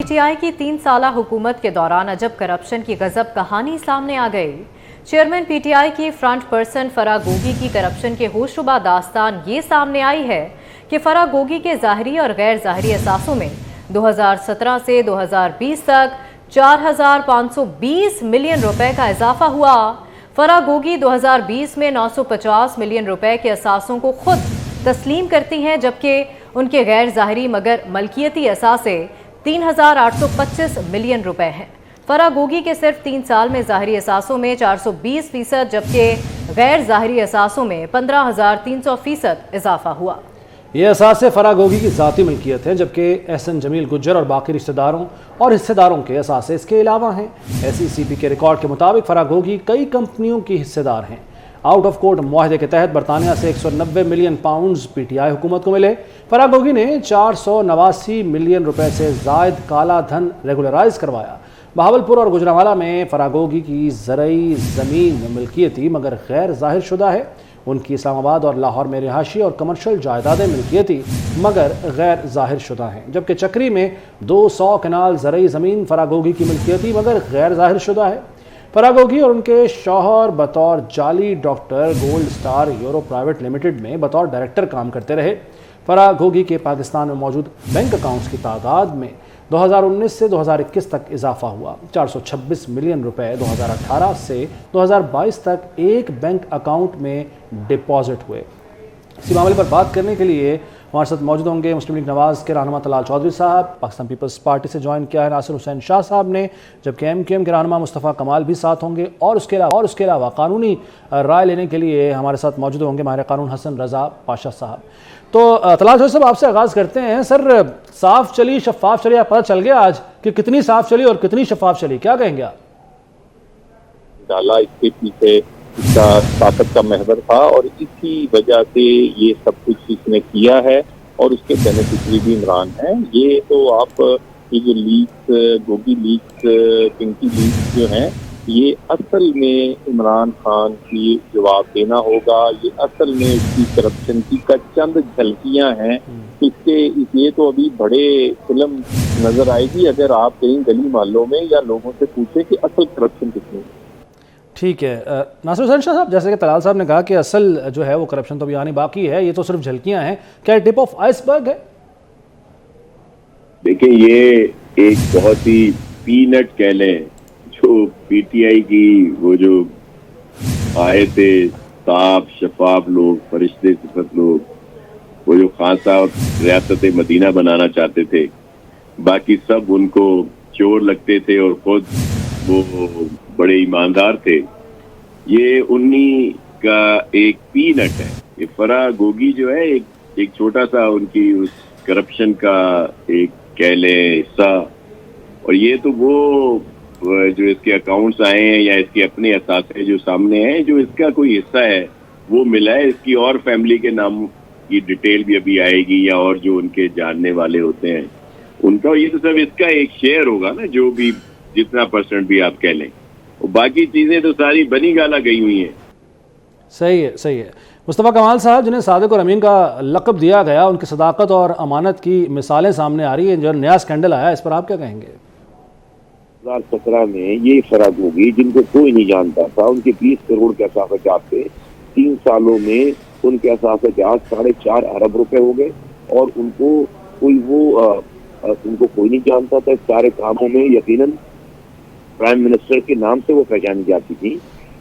PTI की 3 साला हुकूमत के दौरान अजब करप्शन की गजब कहानी सामने आ गई। चेयरमैन PTI की फ्रंट पर्सन फराह गोगी की करप्शन के होशरुबा दास्तान ये सामने आई है कि फराह गोगी के ज़ाहरी और गैर ज़ाहरी असासों में 2017 से 2020 तक 4,520 मिलियन रुपए का इजाफा हुआ। फराह गोगी 2020 में 950 मिलियन रुपए के असासों को खुद तस्लीम करती हैं, जबकि उनके गैर ज़ाहरी मगर मलकियती असासे 3,825 मिलियन रुपए हैं। फराह गोगी के सिर्फ 3 साल में ज़ाहरी असासों में 420%, जबकि गैर ज़ाहरी असासों में 15,300% इजाफा हुआ। ये असासे फराह गोगी की ज़ाती मिल्कियत है, जबकि एहसन जमील गुज्जर और बाकी रिश्तेदारों और हिस्सेदारों के असासे इसके अलावा हैं। SECP के रिकॉर्ड के मुताबिक फराह गोगी कई कंपनियों की हिस्सेदार हैं। आउट ऑफ कोर्ट मुआहदे के तहत बरतानिया से 190 मिलियन पाउंड्स PTI हुकूमत को मिले। फराह गोगी ने 489 मिलियन रुपए से जायद काला धन रेगुलराइज करवाया। बहावलपुर और गुजरांवाला में फराह गोगी की ज़रई ज़मीन मिल्कियती मगर गैर ज़ाहिर शुदा है। उनकी इस्लामाबाद और लाहौर में रिहायशी और कमर्शियल जायदादें मिल्कियती मगर गैर ज़ाहिर शुदा हैं, जबकि चक्री में 200 कनाल ज़रई ज़मीन फराह गोगी की मिल्कियती मगर गैर ज़ाहिर शुदा है। फराह गोगी और उनके शौहर बतौर जाली doctor gold star euro private limited में बतौर डायरेक्टर काम करते रहे। फराह गोगी के पाकिस्तान में मौजूद बैंक अकाउंट्स की तादाद में 2019 से 2021 तक इजाफा हुआ। 426 मिलियन रुपए 2018 से 2022 तक एक बैंक अकाउंट में डिपॉजिट हुए। इसी मामले पर बात करने के लिए हमारे साथ मौजूद होंगे मुस्लिम लीग नवाज़ के रहनुमा तलाल चौधरी साहब, पाकिस्तान पीपल्स पार्टी से ज्वाइन किया है नासिर हुसैन शाह साहब ने, जबकि MQM के रहनुमा मुस्तफ़ा कमाल भी साथ होंगे, और उसके अलावा कानूनी राय लेने के लिए हमारे साथ मौजूद होंगे माहिर कानून हसन रज़ा पाशा साहब। तो तलाल चौधरी साहब, आपसे आगाज़ करते हैं। सर, साफ चली शफाफ चली, पता चल गया आज कि कितनी साफ चली और कितनी शफाफ चली, क्या कहेंगे आप? डाला इसके पीछे इसका ताकत का महवर था और इसी वजह से ये सब कुछ इसने किया है और उसके बेनिफिशरी भी इमरान है। ये तो आप ये जो leaks, Gogi leaks, Pinky leaks जो हैं, ये असल में इमरान खान की जवाब देना होगा। ये असल में उसकी करप्शन की का चंद झलकियां हैं। ये तो अभी बड़े फिल्म नजर आएगी अगर आप कहीं गली मोहल्लों में या लोगों से पूछे कि असल करप्शन कितनी है। ठीक है नासिर हुसैन शाह साहब, जैसे कि तलाल साहब ने कहा कि असल जो है वो करप्शन तो अभी आनी बाकी है, ये तो सिर्फ झलकियां हैं, क्या टिप ऑफ आइसबर्ग है? देखिए, ये एक बहुत ही पीनट कह लें जो PTI की वो जो आए थे साफ शफाफ लोग, फरिश्ते सिफत लोग, वो जो खान साहब रियासत मदीना बनाना चाहते थे, बाकी सब उनको चोर लगते थे और खुद वो बड़े ईमानदार थे। ये उन्हीं का एक पीनट है। ये फराह गोगी जो है एक छोटा सा उनकी उस करप्शन का एक कह लें हिस्सा, और ये तो वो जो इसके अकाउंट्स आए हैं या इसके अपने असासे जो सामने हैं, जो इसका कोई हिस्सा है वो मिला है। इसकी और फैमिली के नाम की डिटेल भी अभी आएगी या और जो उनके जानने वाले होते हैं उनका, ये तो सब इसका एक शेयर होगा ना, जो भी जितना % भी आप कह लें। बाकी चीजें तो सारी बनी गाला गई हुई हैं। सही है, सही है। मुस्तफ़ा कमाल साहब, जिन्हें सादिक और अमीन का लक़ब दिया गया, उनकी सदाकत और अमानत की मिसालें सामने आ रही हैं। जो नया स्कैंडल आया, इस पर आप क्या कहेंगे? 2017 में ये फराह गोगी जिनको कोई नहीं जानता था, उनके 20 करोड़ के असाफ़ाजात थे। 3 सालों में उनके असाफ़ाजात 4.5 अरब रुपए हो गए और उनको कोई नहीं जानता था। सारे कामों में यकीनन प्राइम मिनिस्टर के नाम से वो पहचानी जाती थी।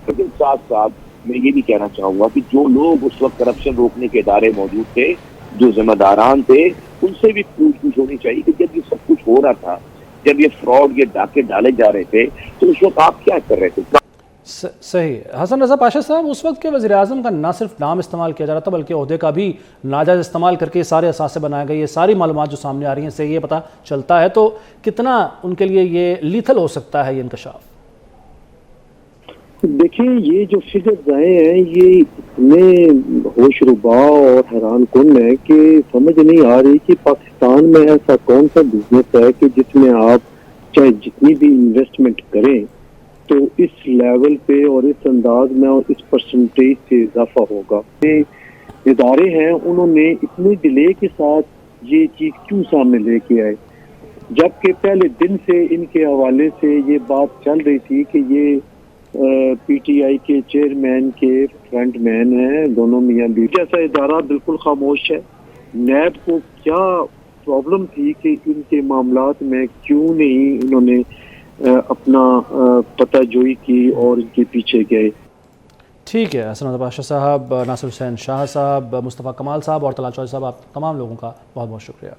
लेकिन साथ साथ मैं ये भी कहना चाहूंगा कि जो लोग उस वक्त करप्शन रोकने के इदारे मौजूद थे, जो जिम्मेदारान थे, उनसे भी पूछ होनी चाहिए कि जब ये सब कुछ हो रहा था, जब ये फ्रॉड, ये डाके डाले जा रहे थे, तो उस वक्त आप क्या कर रहे थे? सही। हसन रज़ा पाशा साहब, उस वक्त के वज़ीर आज़म का ना सिर्फ नाम इस्तेमाल किया जा रहा था बल्कि ओहदे का भी नाजायज़ इस्तेमाल करके सारे असासे बनाए गए। ये सारी मालूमात जो सामने आ रही हैं से ये पता चलता है, तो कितना उनके लिए ये लीथल हो सकता है ये इंकशाफ? देखिए, ये जो फिगर्स आए हैं ये इतने होशरुबा और हैरान कुन है कि समझ नहीं आ रही कि पाकिस्तान में ऐसा कौन सा बिजनेस है कि जिसमें आप चाहे जितनी भी इन्वेस्टमेंट करें तो इस लेवल पे और इस अंदाज में और इस परसेंटेज से इजाफा होगा। ये इदारे हैं, उन्होंने इतने डिले के साथ ये चीज क्यों सामने लेके आए? جبکہ پہلے دن سے ان کے حوالے سے یہ بات چل رہی تھی کہ یہ پی ٹی آئی کے چیئرمین کے فرنٹ مین ہیں دونوں میاں بیوی. جیسا ادارہ بالکل خاموش ہے. نیب کو کیا پرابلم تھی کہ ان کے معاملات میں کیوں نہیں انہوں نے اپنا پتہ جوئی کی اور ان کے پیچھے گئے. ٹھیک ہے، حسن رضا بادشاہ صاحب، ناصر حسین شاہ صاحب، مصطفیٰ کمال صاحب اور طلعت چودھری صاحب، آپ تمام لوگوں کا بہت بہت شکریہ.